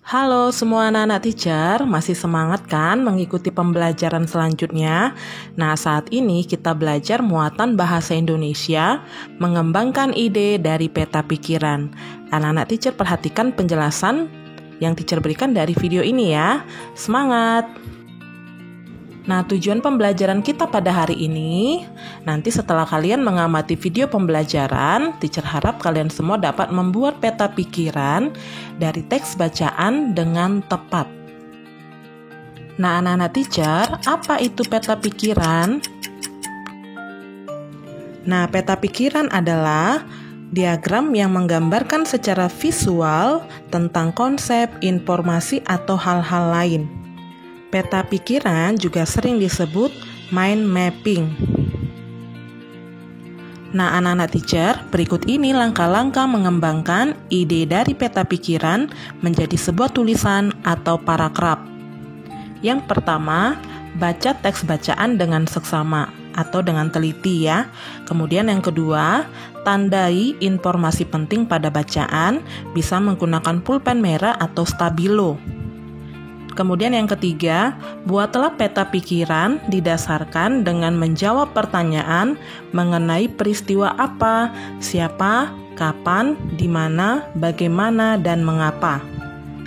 Halo semua anak-anak teacher, masih semangat kan mengikuti pembelajaran selanjutnya? Nah, saat ini kita belajar muatan bahasa Indonesia, mengembangkan ide dari peta pikiran. Anak-anak teacher perhatikan penjelasan yang teacher berikan dari video ini ya. Semangat! Nah, tujuan pembelajaran kita pada hari ini, nanti setelah kalian mengamati video pembelajaran, teacher harap kalian semua dapat membuat peta pikiran dari teks bacaan dengan tepat. Nah, anak-anak teacher, apa itu peta pikiran? Nah, peta pikiran adalah diagram yang menggambarkan secara visual tentang konsep, informasi, atau hal-hal lain. Peta pikiran juga sering disebut mind mapping. Nah, anak-anak teacher, berikut ini langkah-langkah mengembangkan ide dari peta pikiran menjadi sebuah tulisan atau paragraf. Yang pertama, baca teks bacaan dengan seksama atau dengan teliti ya. Kemudian yang kedua, tandai informasi penting pada bacaan, bisa menggunakan pulpen merah atau stabilo. Kemudian yang ketiga, buatlah peta pikiran didasarkan dengan menjawab pertanyaan mengenai peristiwa apa, siapa, kapan, di mana, bagaimana, dan mengapa.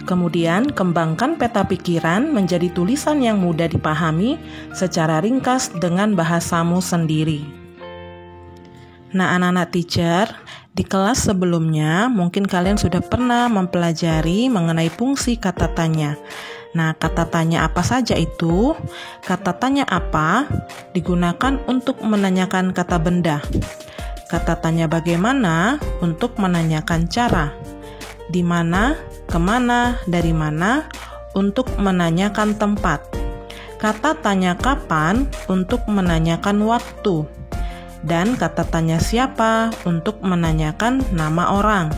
Kemudian, kembangkan peta pikiran menjadi tulisan yang mudah dipahami secara ringkas dengan bahasamu sendiri. Nah, anak-anak teacher, di kelas sebelumnya mungkin kalian sudah pernah mempelajari mengenai fungsi kata tanya. Nah, kata tanya apa saja itu? Kata tanya apa digunakan untuk menanyakan kata benda. Kata tanya bagaimana untuk menanyakan cara. Di mana, kemana, dari mana untuk menanyakan tempat. Kata tanya kapan untuk menanyakan waktu. Dan kata tanya siapa untuk menanyakan nama orang.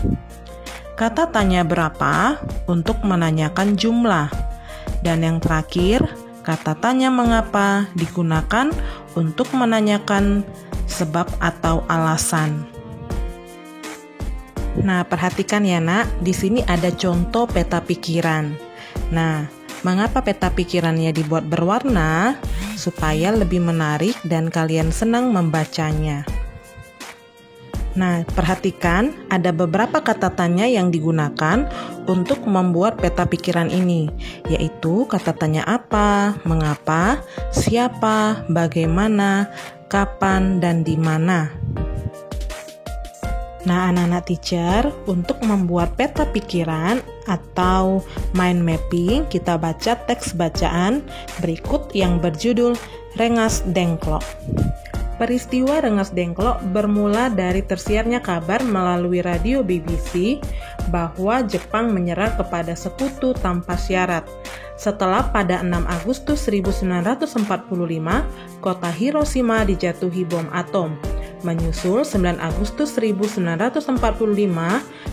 Kata tanya berapa untuk menanyakan jumlah. Dan yang terakhir, kata tanya mengapa digunakan untuk menanyakan sebab atau alasan. Nah, perhatikan ya nak, di sini ada contoh peta pikiran. Nah, mengapa peta pikirannya dibuat berwarna? Supaya lebih menarik dan kalian senang membacanya. Nah, perhatikan ada beberapa kata tanya yang digunakan untuk membuat peta pikiran ini, yaitu kata tanya apa, mengapa, siapa, bagaimana, kapan, dan di mana. Nah, anak-anak teacher, untuk membuat peta pikiran atau mind mapping, kita baca teks bacaan berikut yang berjudul Rengas Dengklok. Peristiwa Rengas Dengklok bermula dari tersiarnya kabar melalui radio BBC bahwa Jepang menyerah kepada sekutu tanpa syarat. Setelah pada 6 Agustus 1945, kota Hiroshima dijatuhi bom atom. Menyusul 9 Agustus 1945,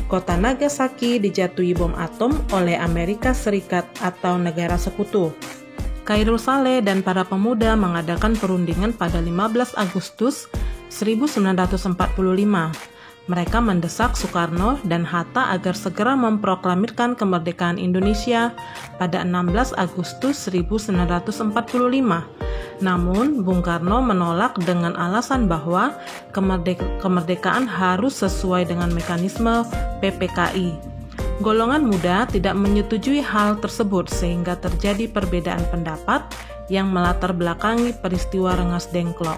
kota Nagasaki dijatuhi bom atom oleh Amerika Serikat atau negara sekutu. Khairul Saleh dan para pemuda mengadakan perundingan pada 15 Agustus 1945. Mereka mendesak Soekarno dan Hatta agar segera memproklamirkan kemerdekaan Indonesia pada 16 Agustus 1945. Namun, Bung Karno menolak dengan alasan bahwa kemerdekaan harus sesuai dengan mekanisme PPKI. Golongan muda tidak menyetujui hal tersebut sehingga terjadi perbedaan pendapat yang melatar belakangi peristiwa Rengas Dengklok.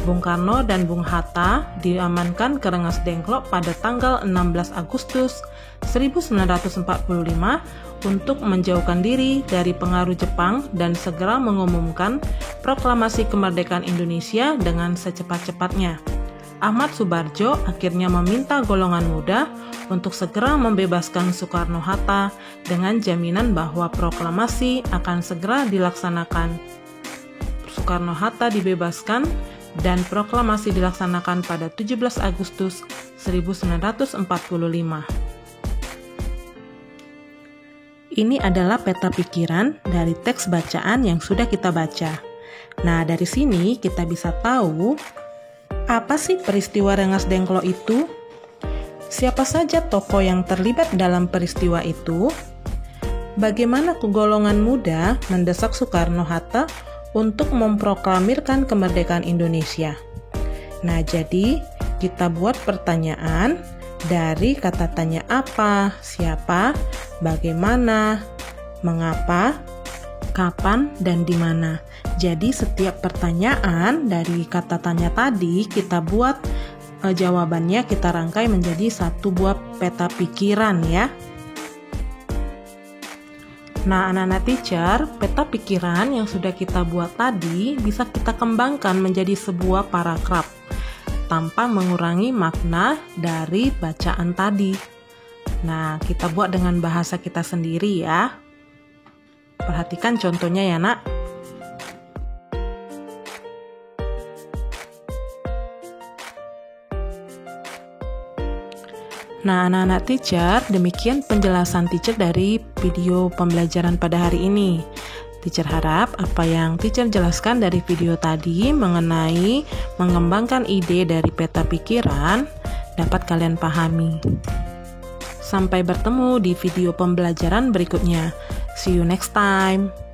Bung Karno dan Bung Hatta diamankan ke Rengas Dengklok pada tanggal 16 Agustus 1945 untuk menjauhkan diri dari pengaruh Jepang dan segera mengumumkan proklamasi kemerdekaan Indonesia dengan secepat-cepatnya. Ahmad Subarjo akhirnya meminta golongan muda untuk segera membebaskan Soekarno-Hatta dengan jaminan bahwa proklamasi akan segera dilaksanakan. Soekarno-Hatta dibebaskan dan proklamasi dilaksanakan pada 17 Agustus 1945. Ini adalah peta pikiran dari teks bacaan yang sudah kita baca. Nah, dari sini kita bisa tahu apa sih peristiwa Rengas Dengklok itu? Siapa saja tokoh yang terlibat dalam peristiwa itu? Bagaimana golongan muda mendesak Soekarno-Hatta untuk memproklamirkan kemerdekaan Indonesia? Nah, jadi kita buat pertanyaan dari kata tanya apa, siapa, bagaimana, mengapa, kapan, dan di mana. Jadi setiap pertanyaan dari kata tanya tadi kita buat jawabannya, kita rangkai menjadi satu buah peta pikiran ya. Nah, anak-anak teacher, peta pikiran yang sudah kita buat tadi bisa kita kembangkan menjadi sebuah paragraf tanpa mengurangi makna dari bacaan tadi. Nah, kita buat dengan bahasa kita sendiri ya. Perhatikan contohnya ya, Nak. Nah, anak-anak teacher, demikian penjelasan teacher dari video pembelajaran pada hari ini. Teacher harap apa yang teacher jelaskan dari video tadi mengenai mengembangkan ide dari peta pikiran dapat kalian pahami. Sampai bertemu di video pembelajaran berikutnya. See you next time.